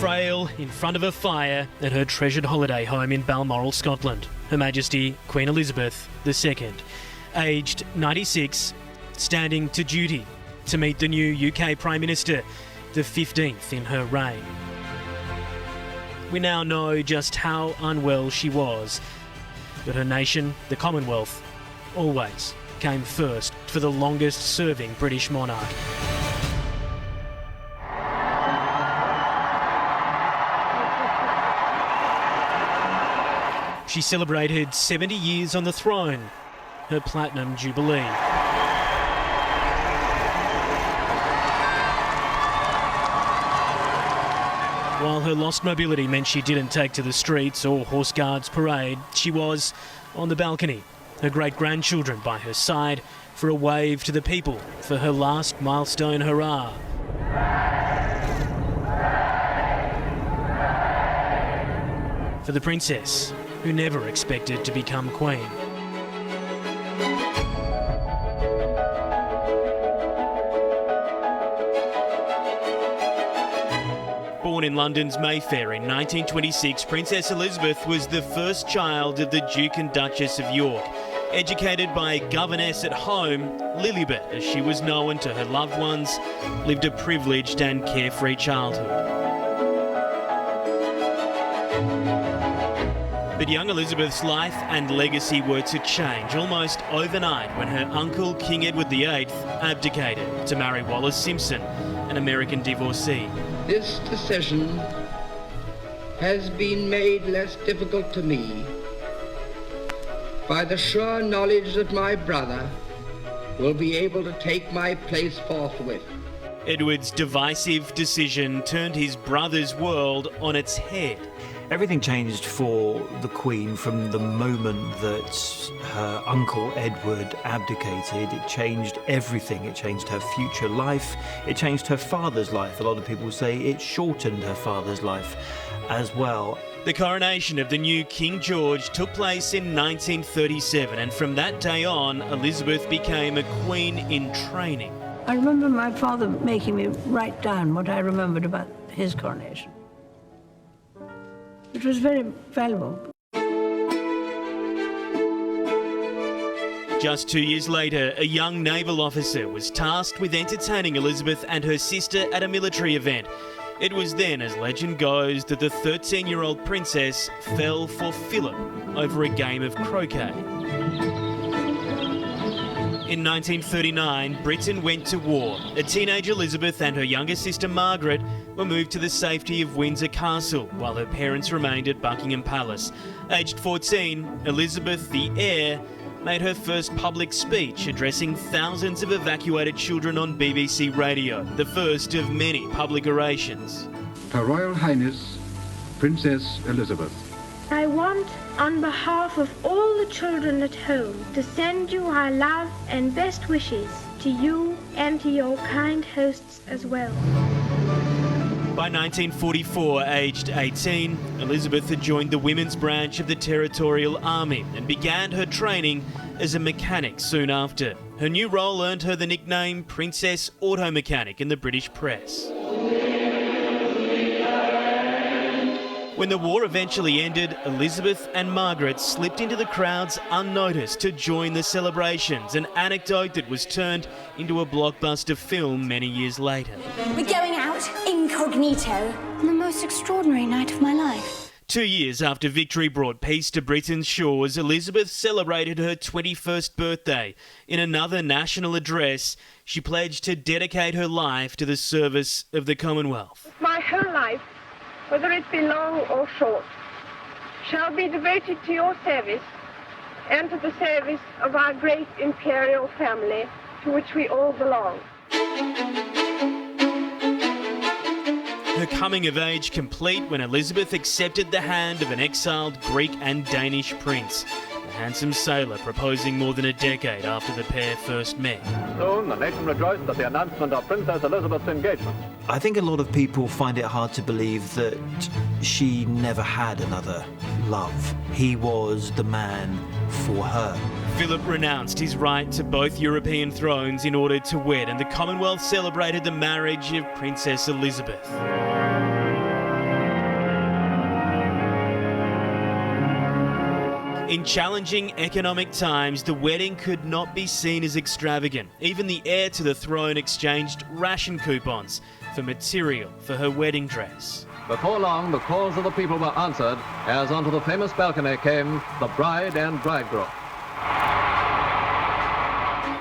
frail in front of a fire at her treasured holiday home in Balmoral, Scotland. Her Majesty Queen Elizabeth II, aged 96, standing to duty to meet the new UK Prime Minister, the 15th in her reign. We now know just how unwell she was, but her nation, the Commonwealth, always came first for the longest-serving British monarch. She celebrated 70 years on the throne, her Platinum Jubilee. While her lost mobility meant she didn't take to the streets or Horse Guards parade, she was on the balcony, her great-grandchildren by her side, for a wave to the people for her last milestone hurrah. For the princess, who never expected to become queen. Born in London's Mayfair in 1926, Princess Elizabeth was the first child of the Duke and Duchess of York. Educated by a governess at home, Lilibet, as she was known to her loved ones, lived a privileged and carefree childhood. But young Elizabeth's life and legacy were to change almost overnight when her uncle, King Edward VIII, abdicated to marry Wallis Simpson, an American divorcee. This decision has been made less difficult to me by the sure knowledge that my brother will be able to take my place forthwith. Edward's divisive decision turned his brother's world on its head. Everything changed for the Queen from the moment that her uncle Edward abdicated. It changed everything. It changed her future life. It changed her father's life. A lot of people say it shortened her father's life as well. The coronation of the new King George took place in 1937, and from that day on, Elizabeth became a queen in training. I remember my father making me write down what I remembered about his coronation. It was very valuable. Just 2 years later, a young naval officer was tasked with entertaining Elizabeth and her sister at a military event. It was then, as legend goes, that the 13-year-old princess fell for Philip over a game of croquet. In 1939, Britain went to war. A teenage Elizabeth and her younger sister Margaret were moved to the safety of Windsor Castle, while her parents remained at Buckingham Palace. Aged 14, Elizabeth, the heir, made her first public speech, addressing thousands of evacuated children on BBC Radio, the first of many public orations. Her Royal Highness, Princess Elizabeth. I want, on behalf of all the children at home, to send you our love and best wishes to you and to your kind hosts as well. By 1944, aged 18, Elizabeth had joined the women's branch of the Territorial Army and began her training as a mechanic soon after. Her new role earned her the nickname Princess Auto Mechanic in the British press. When the war eventually ended, Elizabeth and Margaret slipped into the crowds unnoticed to join the celebrations, an anecdote that was turned into a blockbuster film many years later. We're going out incognito on the most extraordinary night of my life. 2 years after victory brought peace to Britain's shores, Elizabeth celebrated her 21st birthday. In another national address, she pledged to dedicate her life to the service of the Commonwealth. My whole life, whether it be long or short, shall be devoted to your service and to the service of our great imperial family, to which we all belong. Her coming of age complete when Elizabeth accepted the hand of an exiled Greek and Danish prince, the handsome sailor proposing more than a decade after the pair first met. Soon, the nation rejoiced at the announcement of Princess Elizabeth's engagement. I think a lot of people find it hard to believe that she never had another love. He was the man for her. Philip renounced his right to both European thrones in order to wed, and the Commonwealth celebrated the marriage of Princess Elizabeth. 1945, In challenging economic times, the wedding could not be seen as extravagant. Even the heir to the throne exchanged ration coupons for material for her wedding dress. Before long, the calls of the people were answered as onto the famous balcony came the bride and bridegroom.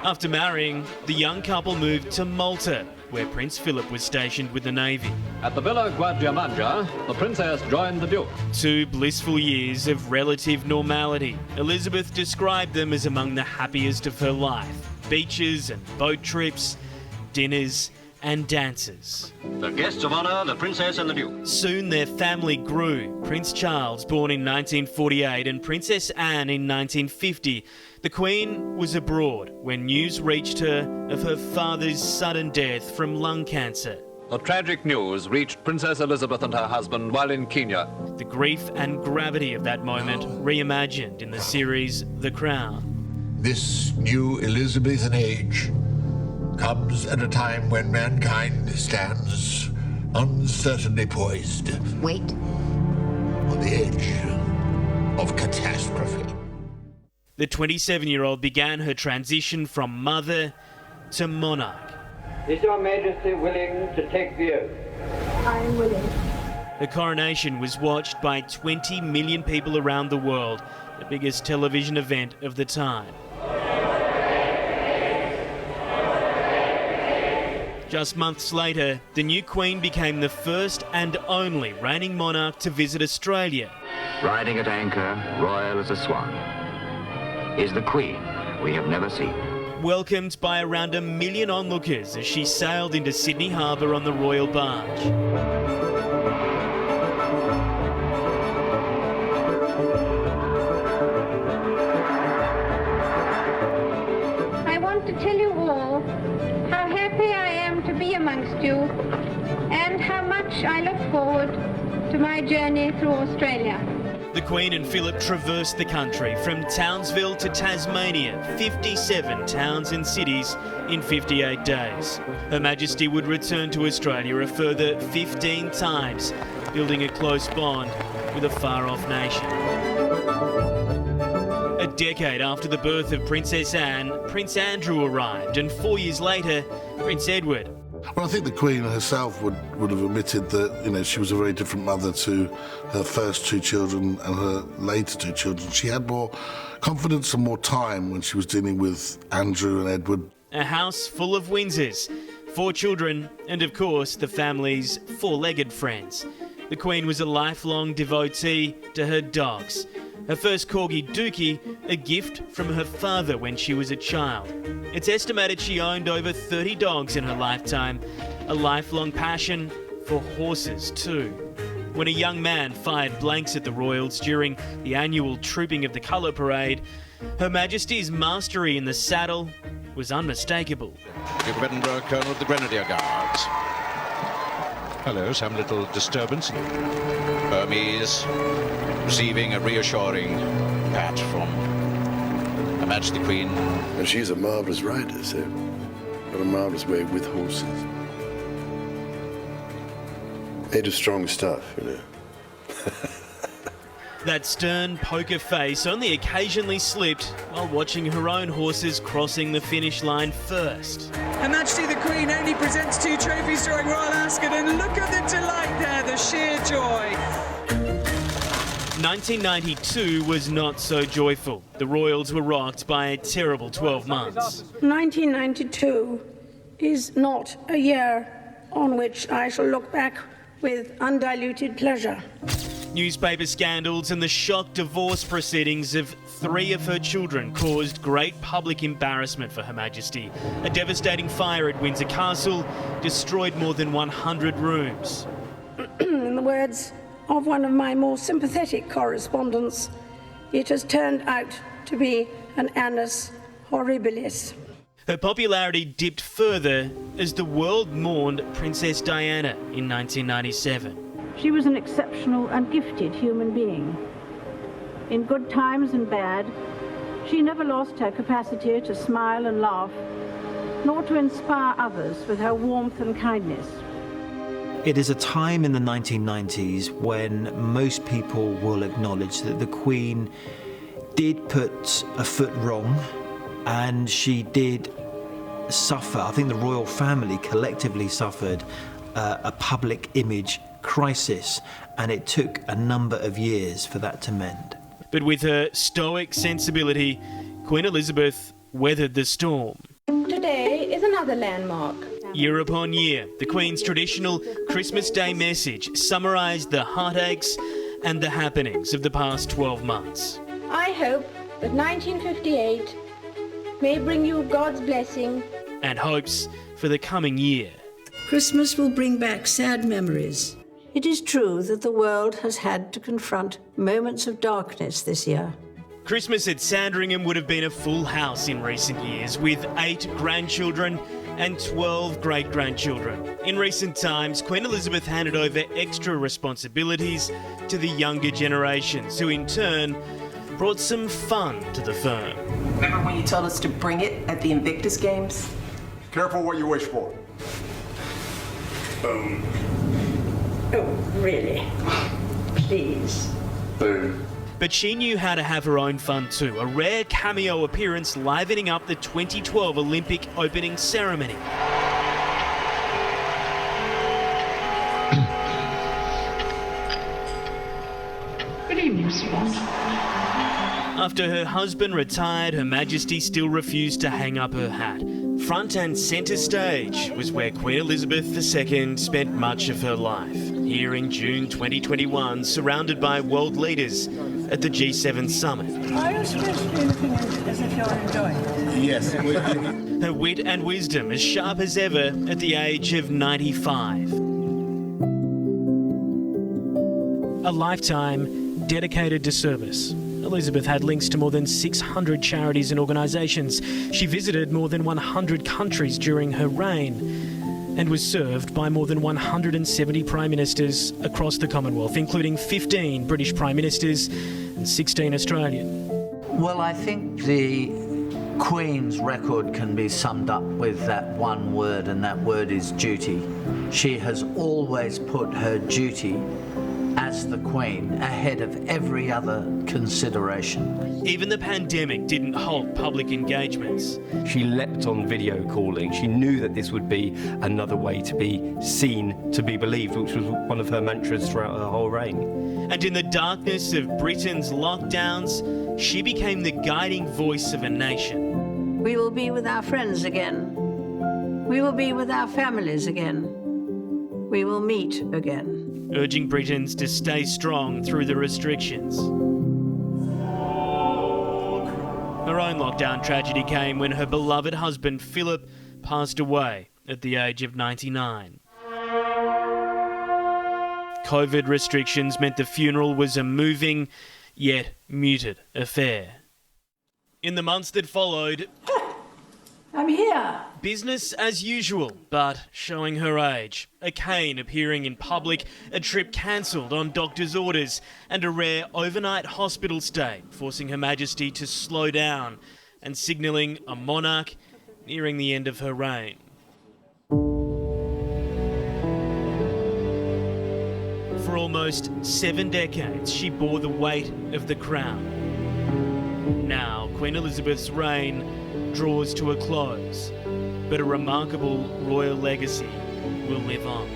After marrying, the young couple moved to Malta, where Prince Philip was stationed with the Navy. At the Villa Guadiamanja, the princess joined the Duke. 2 blissful years of relative normality. Elizabeth described them as among the happiest of her life. Beaches and boat trips, dinners and dances. The guests of honour, the princess and the Duke. Soon their family grew. Prince Charles, born in 1948, and Princess Anne in 1950. The Queen was abroad when news reached her of her father's sudden death from lung cancer. The tragic news reached Princess Elizabeth and her husband while in Kenya. The grief and gravity of that moment reimagined in the series The Crown. This new Elizabethan age comes at a time when mankind stands uncertainly poised. Wait. On the edge of catastrophe. The 27-year-old began her transition from mother to monarch. Is Your Majesty willing to take the oath? I am willing. Her coronation was watched by 20 million people around the world, the biggest television event of the time. Just months later, the new Queen became the first and only reigning monarch to visit Australia. Riding at anchor, royal as a swan, is the Queen we have never seen. Welcomed by around 1 million onlookers as she sailed into Sydney Harbour on the royal barge. I want to tell you all how happy I am to be amongst you and how much I look forward to my journey through Australia. The Queen and Philip traversed the country from Townsville to Tasmania, 57 towns and cities in 58 days. Her Majesty would return to Australia a further 15 times, building a close bond with a far-off nation. A decade after the birth of Princess Anne, Prince Andrew arrived, and 4 years later, Prince Edward. Well, I think the Queen herself would have admitted that, she was a very different mother to her first 2 children and her later 2 children. She had more confidence and more time when she was dealing with Andrew and Edward. A house full of Windsors, 4 children, and of course the family's 4-legged friends. The Queen was a lifelong devotee to her dogs. Her first corgi, Dookie, a gift from her father when she was a child. It's estimated she owned over 30 dogs in her lifetime, a lifelong passion for horses too. When a young man fired blanks at the royals during the annual trooping of the colour parade, Her Majesty's mastery in the saddle was unmistakable. Duke of Edinburgh, Colonel of the Grenadier Guards. Hello, some little disturbance. Burmese receiving a reassuring pat from Her Majesty the Queen. And she's a marvellous rider, so got a marvellous way with horses. Made of strong stuff, That stern poker face only occasionally slipped while watching her own horses crossing the finish line first. Her Majesty the Queen only presents 2 trophies during Royal Ascot, and look at the delight there, the sheer joy. 1992 was not so joyful. The royals were rocked by a terrible 12 months. 1992 is not a year on which I shall look back with undiluted pleasure. Newspaper scandals and the shock divorce proceedings of 3 of her children caused great public embarrassment for Her Majesty. A devastating fire at Windsor Castle destroyed more than 100 rooms. In the words of one of my more sympathetic correspondents, it has turned out to be an annus horribilis. Her popularity dipped further as the world mourned Princess Diana in 1997. She was an exceptional and gifted human being. In good times and bad, she never lost her capacity to smile and laugh, nor to inspire others with her warmth and kindness. It is a time in the 1990s when most people will acknowledge that the Queen did put a foot wrong, and she did suffer. I think the royal family collectively suffered a public image crisis, and it took a number of years for that to mend. But with her stoic sensibility, Queen Elizabeth weathered the storm. Today is another landmark. Year upon year, the Queen's traditional Christmas Day message summarised the heartaches and the happenings of the past 12 months. I hope that 1958 may bring you God's blessing and hopes for the coming year. Christmas will bring back sad memories. It is true that the world has had to confront moments of darkness this year. Christmas at Sandringham would have been a full house in recent years, with 8 grandchildren and 12 great-grandchildren. In recent times, Queen Elizabeth handed over extra responsibilities to the younger generations, who in turn brought some fun to the firm. Remember when you told us to bring it at the Invictus Games? Careful what you wish for. Oh, really? Please. Boom. But she knew how to have her own fun too, a rare cameo appearance livening up the 2012 Olympic opening ceremony. Good evening, Swan. After her husband retired, Her Majesty still refused to hang up her hat. Front and centre stage was where Queen Elizabeth II spent much of her life. Here in June 2021, surrounded by world leaders at the G7 summit. Are you supposed to be looking as if you're enjoying it? Yes. Her wit and wisdom as sharp as ever at the age of 95. A lifetime dedicated to service. Elizabeth had links to more than 600 charities and organisations. She visited more than 100 countries during her reign and was served by more than 170 Prime Ministers across the Commonwealth, including 15 British Prime Ministers and 16 Australian. Well, I think the Queen's record can be summed up with that one word, and that word is duty. She has always put her duty as the Queen ahead of every other consideration. Even the pandemic didn't halt public engagements. She leapt on video calling. She knew that this would be another way to be seen, to be believed, which was one of her mantras throughout her whole reign. And in the darkness of Britain's lockdowns, she became the guiding voice of a nation. We will be with our friends again. We will be with our families again. We will meet again. Urging Britons to stay strong through the restrictions. Her own lockdown tragedy came when her beloved husband Philip passed away at the age of 99. COVID restrictions meant the funeral was a moving, yet muted affair. In the months that followed, I'm here. business as usual, but showing her age. A cane appearing in public, a trip cancelled on doctor's orders, and a rare overnight hospital stay, forcing Her Majesty to slow down and signalling a monarch nearing the end of her reign. For almost 7 decades, she bore the weight of the crown. Now, Queen Elizabeth's reign draws to a close, but a remarkable royal legacy will live on.